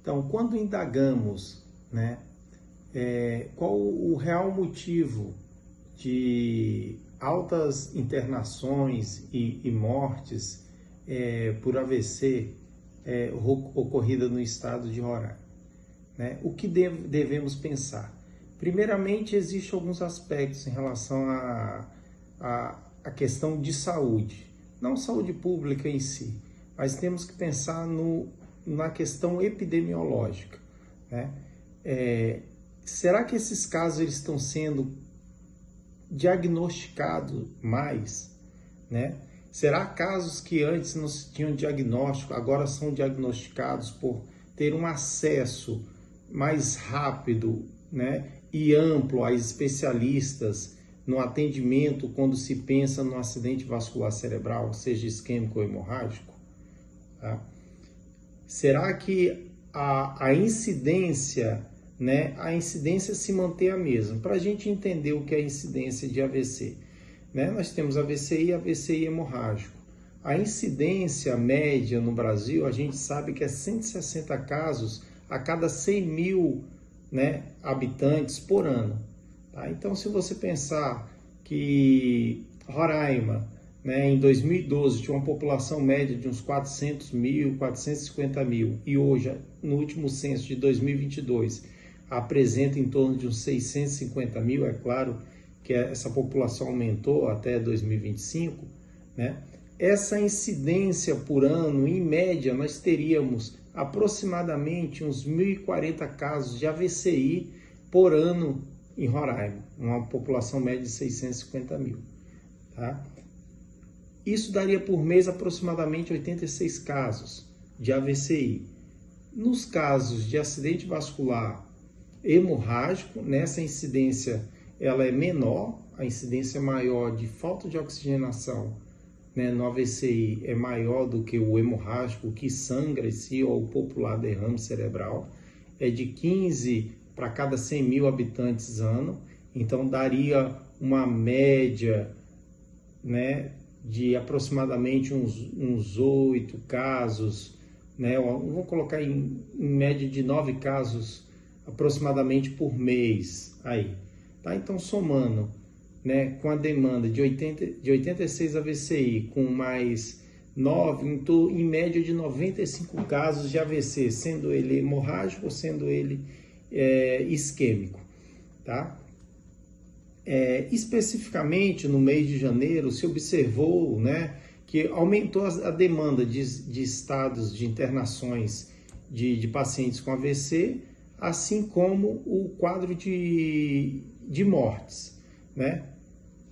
Então, quando indagamos, né, qual o real motivo de altas internações e mortes por AVC ocorrida no estado de Roraima, né? O que devemos pensar? Primeiramente, existem alguns aspectos em relação à questão de saúde, não saúde pública em si, mas temos que pensar na questão epidemiológica, né? Será que esses casos eles estão sendo diagnosticados mais, né? Será casos que antes não se tinham diagnóstico, agora são diagnosticados por ter um acesso mais rápido, né, e amplo a especialistas no atendimento quando se pensa no acidente vascular cerebral, seja isquêmico ou hemorrágico? Tá? Será que a incidência, né, a incidência se mantém a mesma? Para a gente entender o que é a incidência de AVC, né, nós temos AVCI e AVCI hemorrágico. A incidência média no Brasil, a gente sabe que é 160 casos a cada 100 mil, né, habitantes por ano. Tá? Então, se você pensar que Roraima, né, em 2012 tinha uma população média de uns 400 mil, 450 mil, e hoje, no último censo de 2022, apresenta em torno de uns 650 mil, é claro que essa população aumentou até 2025, né? Essa incidência por ano, em média, nós teríamos aproximadamente uns 1.040 casos de AVCI por ano em Roraima, uma população média de 650 mil. Tá? Isso daria por mês aproximadamente 86 casos de AVCI. Nos casos de acidente vascular hemorrágico, nessa incidência ela é menor, a incidência maior de falta de oxigenação, né, no AVCI é maior do que o hemorrágico, que sangra em si, ou o popular derrame cerebral, é de 15 para cada 100 mil habitantes ano, então daria uma média, né, de aproximadamente uns 8 casos, né, vamos colocar em média de 9 casos aproximadamente por mês aí. Tá? Então, somando, né, com a demanda de 86 AVCI, com mais 9, em média de 95 casos de AVC, sendo ele hemorrágico ou sendo ele isquêmico. Tá? Especificamente no mês de janeiro, se observou, né, que aumentou a demanda de estados de internações de pacientes com AVC, assim como o quadro de mortes, né?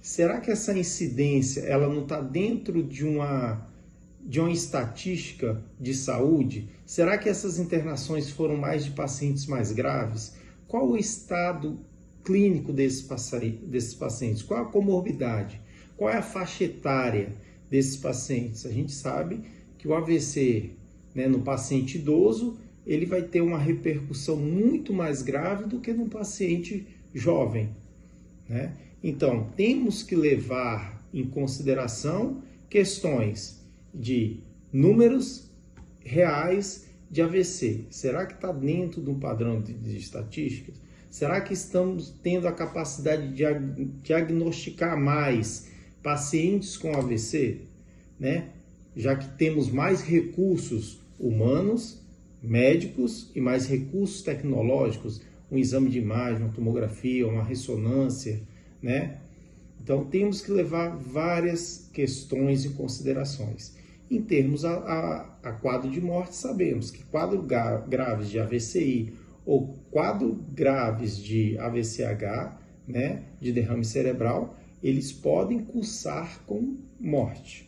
Será que essa incidência ela não está dentro de uma estatística de saúde? Será que essas internações foram mais de pacientes mais graves? Qual o estado clínico desses pacientes? Qual a comorbidade? Qual é a faixa etária desses pacientes? A gente sabe que o AVC, né, no paciente idoso, ele vai ter uma repercussão muito mais grave do que no paciente jovem, né? Então, temos que levar em consideração questões de números reais de AVC. Será que está dentro de um padrão de estatísticas? Será que estamos tendo a capacidade de diagnosticar mais pacientes com AVC, né? Já que temos mais recursos humanos, médicos e mais recursos tecnológicos, um exame de imagem, uma tomografia, uma ressonância, né? Então, temos que levar várias questões em considerações. Em termos a quadro de morte, sabemos que quadros graves de AVCI ou quadros graves de AVCH, né, de derrame cerebral, eles podem cursar com morte,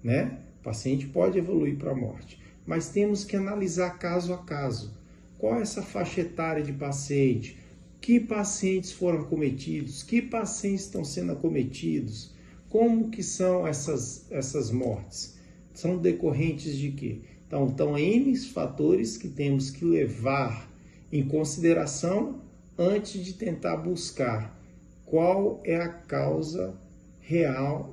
né? O paciente pode evoluir para a morte, mas temos que analisar caso a caso. Qual é essa faixa etária de paciente? Que pacientes foram acometidos? Que pacientes estão sendo acometidos? Como que são essas mortes? São decorrentes de quê? Então, N fatores que temos que levar em consideração antes de tentar buscar qual é a causa real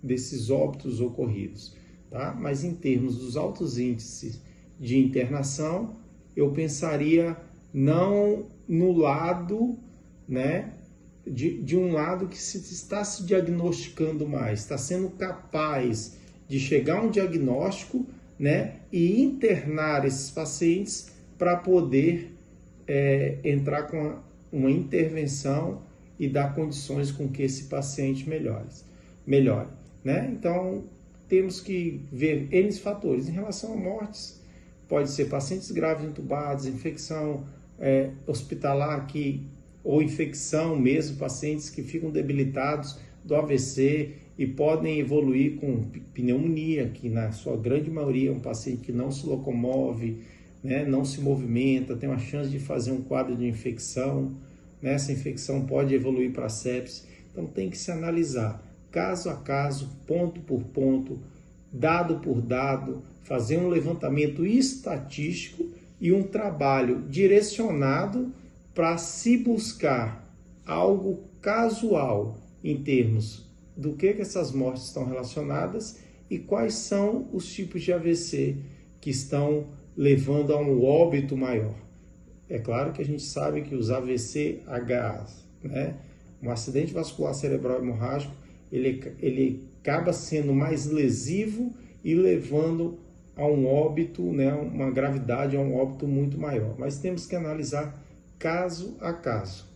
desses óbitos ocorridos. Tá? Mas em termos dos altos índices de internação, eu pensaria não no lado, né, de um lado que está se diagnosticando mais, está sendo capaz de chegar a um diagnóstico, né, e internar esses pacientes para poder entrar com uma intervenção e dar condições com que esse paciente melhore, né? Então, temos que ver N fatores. Em relação a mortes, pode ser pacientes graves entubados, infecção hospitalar ou infecção mesmo, pacientes que ficam debilitados do AVC e podem evoluir com pneumonia, que na sua grande maioria é um paciente que não se locomove, né, não se movimenta, tem uma chance de fazer um quadro de infecção, né, essa infecção pode evoluir para sepse. Então tem que se analisar caso a caso, ponto por ponto, dado por dado, fazer um levantamento estatístico e um trabalho direcionado para se buscar algo casual em termos do que essas mortes estão relacionadas e quais são os tipos de AVC que estão levando a um óbito maior. É claro que a gente sabe que os AVC-HAs, né, um acidente vascular cerebral hemorrágico, ele acaba sendo mais lesivo e levando a um óbito, né, uma gravidade, a um óbito muito maior. Mas temos que analisar caso a caso.